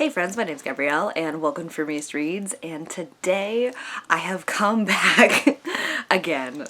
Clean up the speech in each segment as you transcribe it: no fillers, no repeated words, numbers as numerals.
Hey friends, my name's Gabrielle and welcome to FrumiousReads, and today I have come back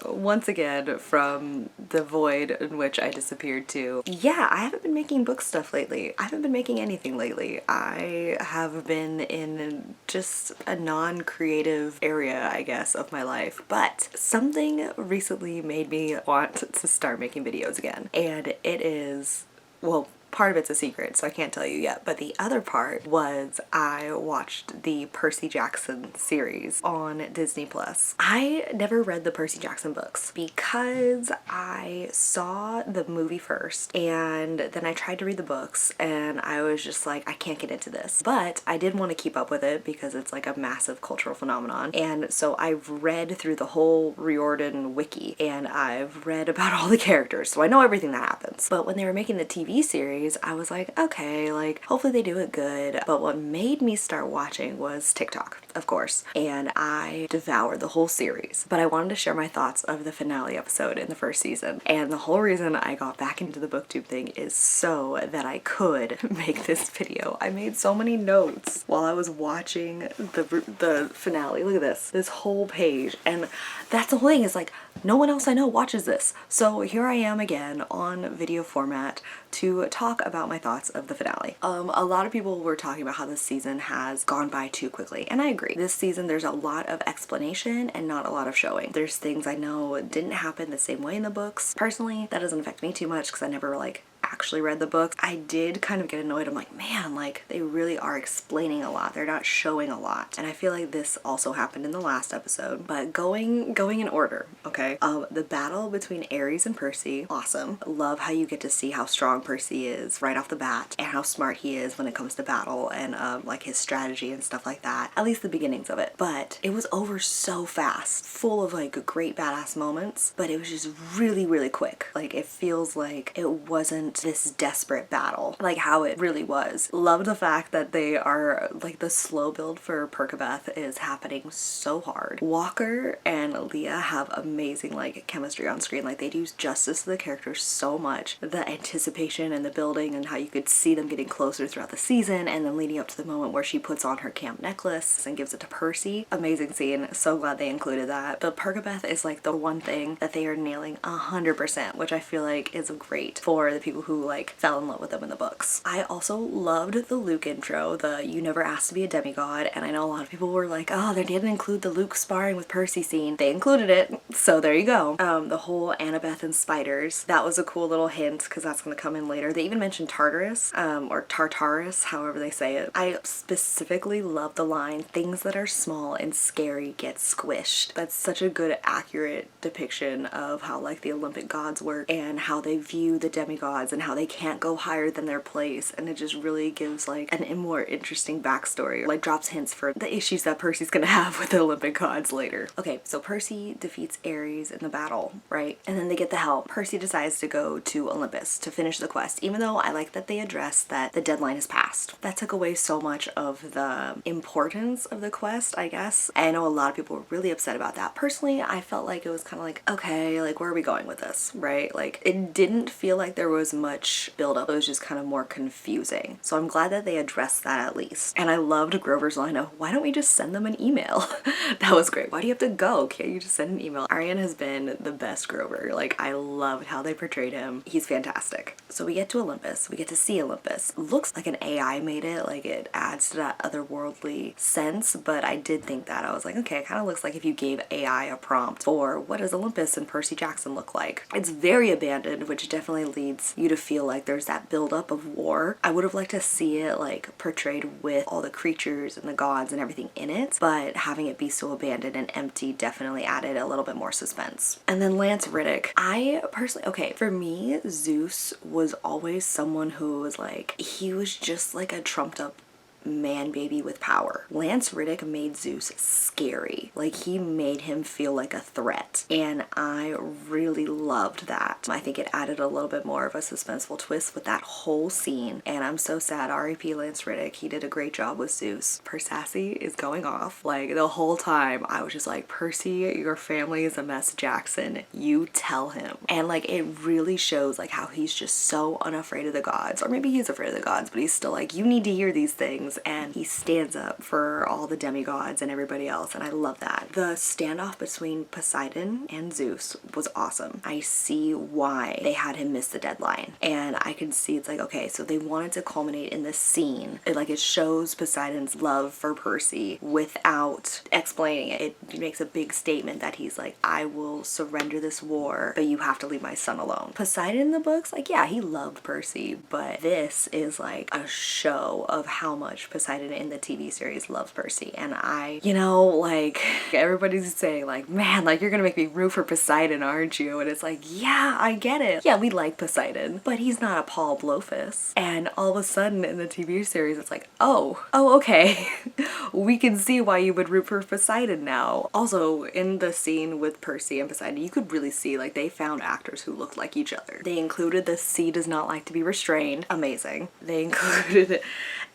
once again from the void in which I disappeared to. Yeah, I haven't been making book stuff lately. I haven't been making anything lately. I have been in just a non-creative area, I guess, of my life, but something recently made me want to start making videos again, and it is, well, part of it's a secret, so I can't tell you yet, but the other part was I watched the Percy Jackson series on Disney Plus. I never read the Percy Jackson books because I saw the movie first and then I tried to read the books and I was just like, I can't get into this. But I did want to keep up with it because it's like a massive cultural phenomenon, and so I've read through the whole Riordan wiki and I've read about all the characters, so I know everything that happens. But when they were making the TV series, I was like, okay, like hopefully they do it good. But what made me start watching was TikTok, of course, and I devoured the whole series. But I wanted to share my thoughts of the finale episode in the first season, and the whole reason I got back into the booktube thing is so that I could make this video. I made so many notes while I was watching the finale. Look at this whole page, and that's the whole thing, is like no one else I know watches this. So here I am again on video format to talk about my thoughts of the finale. A lot of people were talking about how this season has gone by too quickly, and I agree. This season there's a lot of explanation and not a lot of showing. There's things I know didn't happen the same way in the books. Personally, that doesn't affect me too much because I never actually read the book. I did kind of get annoyed. I'm like, man, like they really are explaining a lot. They're not showing a lot. And I feel like this also happened in the last episode. But going in order, okay? The battle between Ares and Percy, awesome. Love how you get to see how strong Percy is right off the bat and how smart he is when it comes to battle and like his strategy and stuff like that. At least the beginnings of it. But it was over so fast, full of like great badass moments, but it was just really, really quick. Like it feels like it wasn't this desperate battle like how it really was. Love the fact that they are like the slow build for Percabeth is happening so hard. Walker and Leah have amazing like chemistry on screen. Like they do justice to the characters so much. The anticipation and the building and how you could see them getting closer throughout the season, and then leading up to the moment where she puts on her camp necklace and gives it to Percy. Amazing scene. So glad they included that. But Percabeth is like the one thing that they are nailing 100%, which I feel like is great for the people who like fell in love with them in the books. I also loved the Luke intro, the "you never asked to be a demigod," and I know a lot of people were like, oh, they didn't include the Luke sparring with Percy scene. They included it, so there you go. The whole Annabeth and spiders, that was a cool little hint because that's going to come in later. They even mentioned Tartarus, or Tartarus, however they say it. I specifically love the line, "things that are small and scary get squished." That's such a good, accurate depiction of how like the Olympic gods work and how they view the demigods and how they can't go higher than their place, and it just really gives like a more interesting backstory, like drops hints for the issues that Percy's gonna have with the Olympic gods later. Okay, so Percy defeats Ares in the battle, right? And then they get the help. Percy decides to go to Olympus to finish the quest, even though I like that they addressed that the deadline is passed. That took away so much of the importance of the quest, I guess. I know a lot of people were really upset about that. Personally, I felt like it was kind of like, okay, like where are we going with this, right? Like it didn't feel like there was much build up. It was just kind of more confusing. So I'm glad that they addressed that at least. And I loved Grover's line of, why don't we just send them an email? That was great. Why do you have to go? Can't you just send an email? Arian has been the best Grover. Like I loved how they portrayed him. He's fantastic. So we get to Olympus. We get to see Olympus. Looks like an AI made it. Like it adds to that otherworldly sense, but I did think that. I was like, okay, it kind of looks like if you gave AI a prompt for what does Olympus and Percy Jackson look like. It's very abandoned, which definitely leads you to feel like there's that buildup of war. I would have liked to see it like portrayed with all the creatures and the gods and everything in it, but having it be so abandoned and empty definitely added a little bit more suspense. And then Lance Riddick. I personally, okay, for me, Zeus was always someone who was like, he was just like a trumped up man baby with power. Lance Riddick made Zeus scary. Like he made him feel like a threat, and I really loved that. I think it added a little bit more of a suspenseful twist with that whole scene, and I'm so sad. R.I.P. Lance Riddick. He did a great job with Zeus. Persassy is going off. Like the whole time I was just like, Percy, your family is a mess, Jackson. You tell him. And like it really shows like how he's just so unafraid of the gods, or maybe he's afraid of the gods, but he's still like, you need to hear these things goes and he stands up for all the demigods and everybody else, and I love that. The standoff between Poseidon and Zeus was awesome. I see why they had him miss the deadline, and I can see it's like, okay, so they wanted to culminate in this scene. It shows Poseidon's love for Percy without explaining it. It makes a big statement that he's like, I will surrender this war, but you have to leave my son alone. Poseidon in the books, like, yeah, he loved Percy, but this is like a show of how much Poseidon in the TV series loves Percy. And I, like, everybody's saying like, man, like, you're gonna make me root for Poseidon, aren't you? And it's like, yeah, I get it. Yeah, we like Poseidon, but he's not a Paul Blowfus. And all of a sudden in the TV series, it's like, oh, okay. We can see why you would root for Poseidon now. Also, in the scene with Percy and Poseidon, you could really see like they found actors who looked like each other. They included the sea does not like to be restrained. Amazing. They included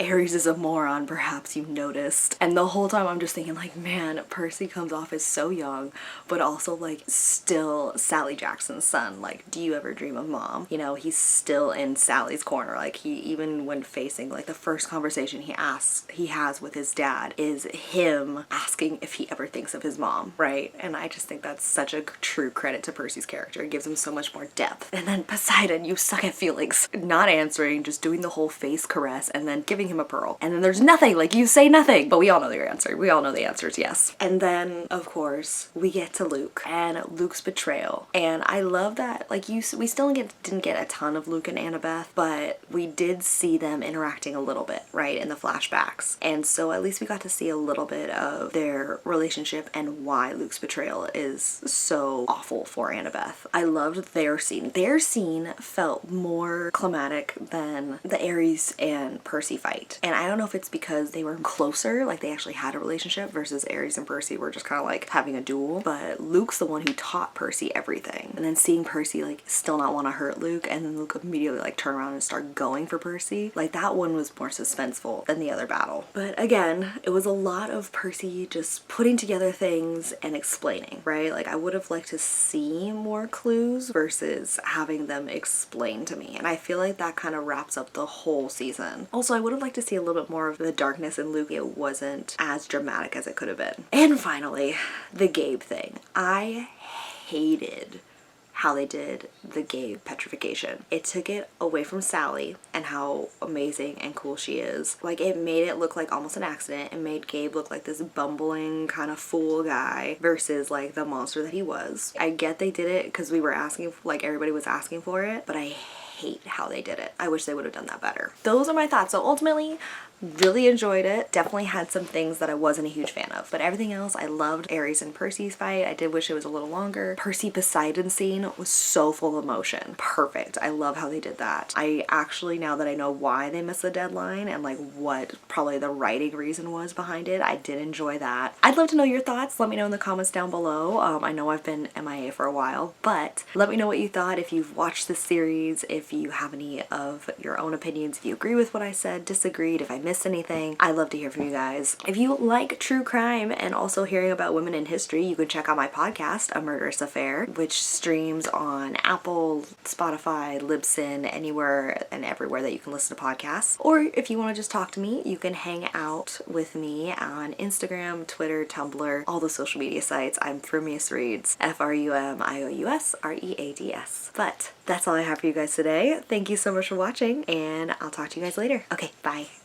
Ares is a moron, perhaps you noticed. And the whole time I'm just thinking like, man, Percy comes off as so young, but also like still Sally Jackson's son. Like, do you ever dream of mom? He's still in Sally's corner. Like, he, even when facing like the first conversation he has with his dad is him asking if he ever thinks of his mom, right? And I just think that's such a true credit to Percy's character. It gives him so much more depth. And then Poseidon, you suck at feelings. Not answering, just doing the whole face caress and then giving him a pearl. And then there's nothing, like, you say nothing. But we all know your answer. We all know the answer is yes. And then, of course, we get to Luke and Luke's betrayal. And I love that, like, we still didn't get a ton of Luke and Annabeth, but we did see them interacting a little bit, right, in the flashbacks. And so at least we got to see a little bit of their relationship and why Luke's betrayal is so awful for Annabeth. I loved their scene. Their scene felt more climatic than the Ares and Percy fight. And I don't know if it's because they were closer, like they actually had a relationship, versus Ares and Percy were just kind of like having a duel. But Luke's the one who taught Percy everything. And then seeing Percy like still not want to hurt Luke, and then Luke immediately like turn around and start going for Percy, like that one was more suspenseful than the other battle. But again, it was a lot of Percy just putting together things and explaining, right? Like, I would have liked to see more clues versus having them explained to me. And I feel like that kind of wraps up the whole season. Also, I would have liked to see a little bit more of the darkness in Luke. It wasn't as dramatic as it could have been. And finally, the Gabe thing. I hated how they did the Gabe petrification. It took it away from Sally and how amazing and cool she is. Like, it made it look like almost an accident. It made Gabe look like this bumbling kind of fool guy versus like the monster that he was. I get they did it because we were asking, like everybody was asking for it, but I hate how they did it. I wish they would have done that better. Those are my thoughts. So ultimately, really enjoyed it. Definitely had some things that I wasn't a huge fan of, but everything else I loved. Ares and Percy's fight, I did wish it was a little longer. Percy Poseidon scene was so full of emotion. Perfect. I love how they did that. I actually, now that I know why they missed the deadline and like what probably the writing reason was behind it, I did enjoy that. I'd love to know your thoughts. Let me know in the comments down below. I know I've been MIA for a while, but let me know what you thought. If you've watched this series, if you have any of your own opinions, if you agree with what I said, disagreed, if I missed anything, I'd love to hear from you guys. If you like true crime and also hearing about women in history, you can check out my podcast, A Murderous Affair, which streams on Apple, Spotify, Libsyn, anywhere and everywhere that you can listen to podcasts. Or if you want to just talk to me, you can hang out with me on Instagram, Twitter, Tumblr, all the social media sites. I'm FrumiousReads, FrumiousReads. But that's all I have for you guys today. Thank you so much for watching, and I'll talk to you guys later. Okay, bye.